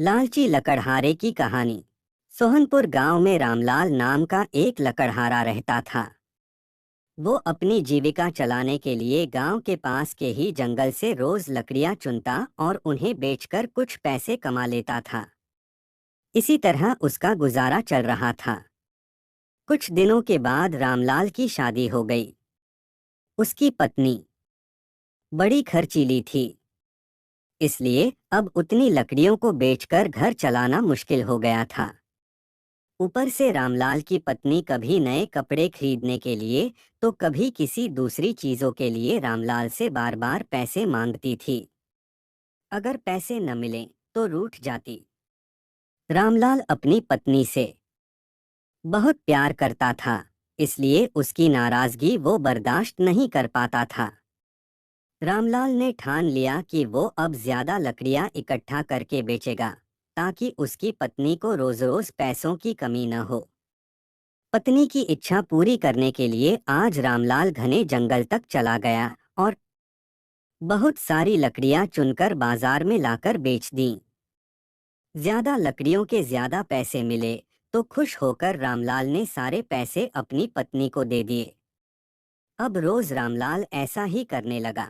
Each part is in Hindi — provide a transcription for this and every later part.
लालची लकड़हारे की कहानी। सोहनपुर गांव में रामलाल नाम का एक लकड़हारा रहता था। वो अपनी जीविका चलाने के लिए गांव के पास के ही जंगल से रोज लकड़ियां चुनता और उन्हें बेचकर कुछ पैसे कमा लेता था। इसी तरह उसका गुजारा चल रहा था। कुछ दिनों के बाद रामलाल की शादी हो गई। उसकी पत्नी बड़ी खर्चीली थी, इसलिए अब उतनी लकड़ियों को बेचकर घर चलाना मुश्किल हो गया था। ऊपर से रामलाल की पत्नी कभी नए कपड़े खरीदने के लिए तो कभी किसी दूसरी चीजों के लिए रामलाल से बार बार पैसे मांगती थी। अगर पैसे न मिलें तो रूठ जाती। रामलाल अपनी पत्नी से बहुत प्यार करता था, इसलिए उसकी नाराजगी वो बर्दाश्त नहीं कर पाता था। रामलाल ने ठान लिया कि वो अब ज्यादा लकड़ियां इकट्ठा करके बेचेगा, ताकि उसकी पत्नी को रोज रोज पैसों की कमी न हो। पत्नी की इच्छा पूरी करने के लिए आज रामलाल घने जंगल तक चला गया और बहुत सारी लकड़ियां चुनकर बाजार में लाकर बेच दी। ज्यादा लकड़ियों के ज्यादा पैसे मिले तो खुश होकर रामलाल ने सारे पैसे अपनी पत्नी को दे दिए। अब रोज रामलाल ऐसा ही करने लगा।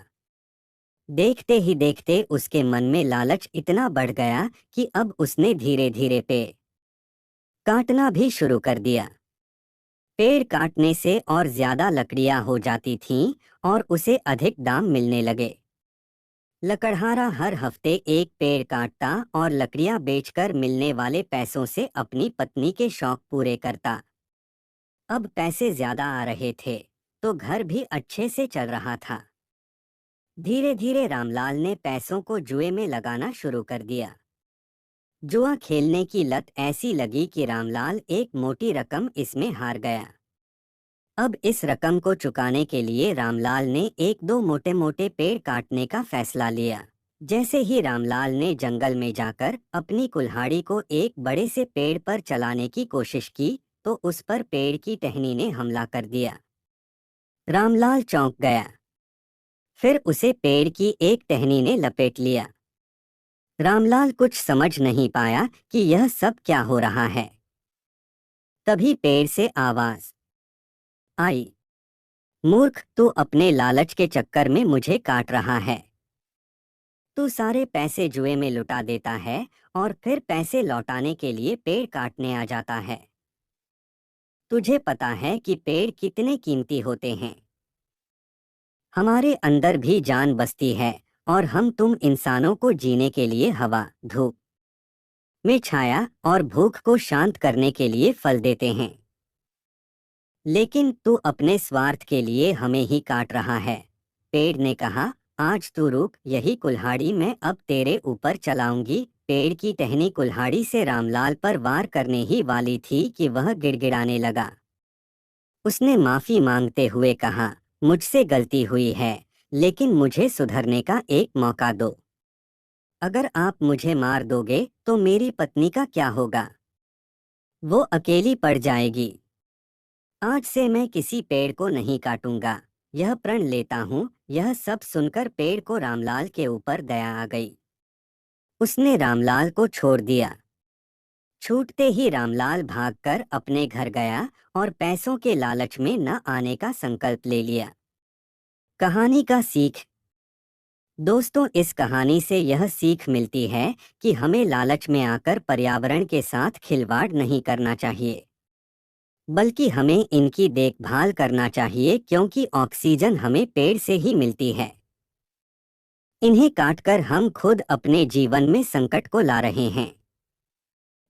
देखते ही देखते उसके मन में लालच इतना बढ़ गया कि अब उसने धीरे धीरे पेड़ काटना भी शुरू कर दिया। पेड़ काटने से और ज्यादा लकड़ियां हो जाती थीं और उसे अधिक दाम मिलने लगे। लकड़हारा हर हफ्ते एक पेड़ काटता और लकड़ियां बेचकर मिलने वाले पैसों से अपनी पत्नी के शौक पूरे करता। अब पैसे ज्यादा आ रहे थे तो घर भी अच्छे से चल रहा था। धीरे धीरे रामलाल ने पैसों को जुए में लगाना शुरू कर दिया। जुआ खेलने की लत ऐसी लगी कि रामलाल एक मोटी रकम इसमें हार गया। अब इस रकम को चुकाने के लिए रामलाल ने एक दो मोटे मोटे पेड़ काटने का फैसला लिया। जैसे ही रामलाल ने जंगल में जाकर अपनी कुल्हाड़ी को एक बड़े से पेड़ पर चलाने की कोशिश की तो उस पर पेड़ की टहनी ने हमला कर दिया। रामलाल चौंक गया। फिर उसे पेड़ की एक टहनी ने लपेट लिया। रामलाल कुछ समझ नहीं पाया कि यह सब क्या हो रहा है। तभी पेड़ से आवाज आई, मूर्ख, तू अपने लालच के चक्कर में मुझे काट रहा है। तू सारे पैसे जुए में लुटा देता है और फिर पैसे लौटाने के लिए पेड़ काटने आ जाता है। तुझे पता है कि पेड़ कितने कीमती होते हैं। हमारे अंदर भी जान बसती है और हम तुम इंसानों को जीने के लिए हवा, धूप में छाया और भूख को शांत करने के लिए फल देते हैं। लेकिन तू अपने स्वार्थ के लिए हमें ही काट रहा है। पेड़ ने कहा, आज तू रुक, यही कुल्हाड़ी मैं अब तेरे ऊपर चलाऊंगी। पेड़ की टहनी कुल्हाड़ी से रामलाल पर वार करने ही वाली थी कि वह गिड़गिड़ाने लगा। उसने माफी मांगते हुए कहा, मुझसे गलती हुई है, लेकिन मुझे सुधरने का एक मौका दो। अगर आप मुझे मार दोगे तो मेरी पत्नी का क्या होगा? वो अकेली पड़ जाएगी। आज से मैं किसी पेड़ को नहीं काटूंगा, यह प्रण लेता हूँ। यह सब सुनकर पेड़ को रामलाल के ऊपर दया आ गई। उसने रामलाल को छोड़ दिया। छूटते ही रामलाल भागकर अपने घर गया और पैसों के लालच में न आने का संकल्प ले लिया। कहानी का सीख। दोस्तों, इस कहानी से यह सीख मिलती है कि हमें लालच में आकर पर्यावरण के साथ खिलवाड़ नहीं करना चाहिए, बल्कि हमें इनकी देखभाल करना चाहिए, क्योंकि ऑक्सीजन हमें पेड़ से ही मिलती है। इन्हें काटकर हम खुद अपने जीवन में संकट को ला रहे हैं।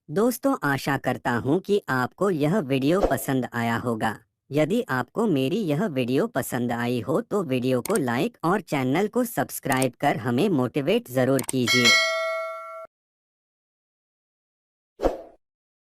दोस्तों, आशा करता हूँ कि आपको यह वीडियो पसंद आया होगा। यदि आपको मेरी यह वीडियो पसंद आई हो तो वीडियो को लाइक और चैनल को सब्सक्राइब कर हमें मोटिवेट ज़रूर कीजिए।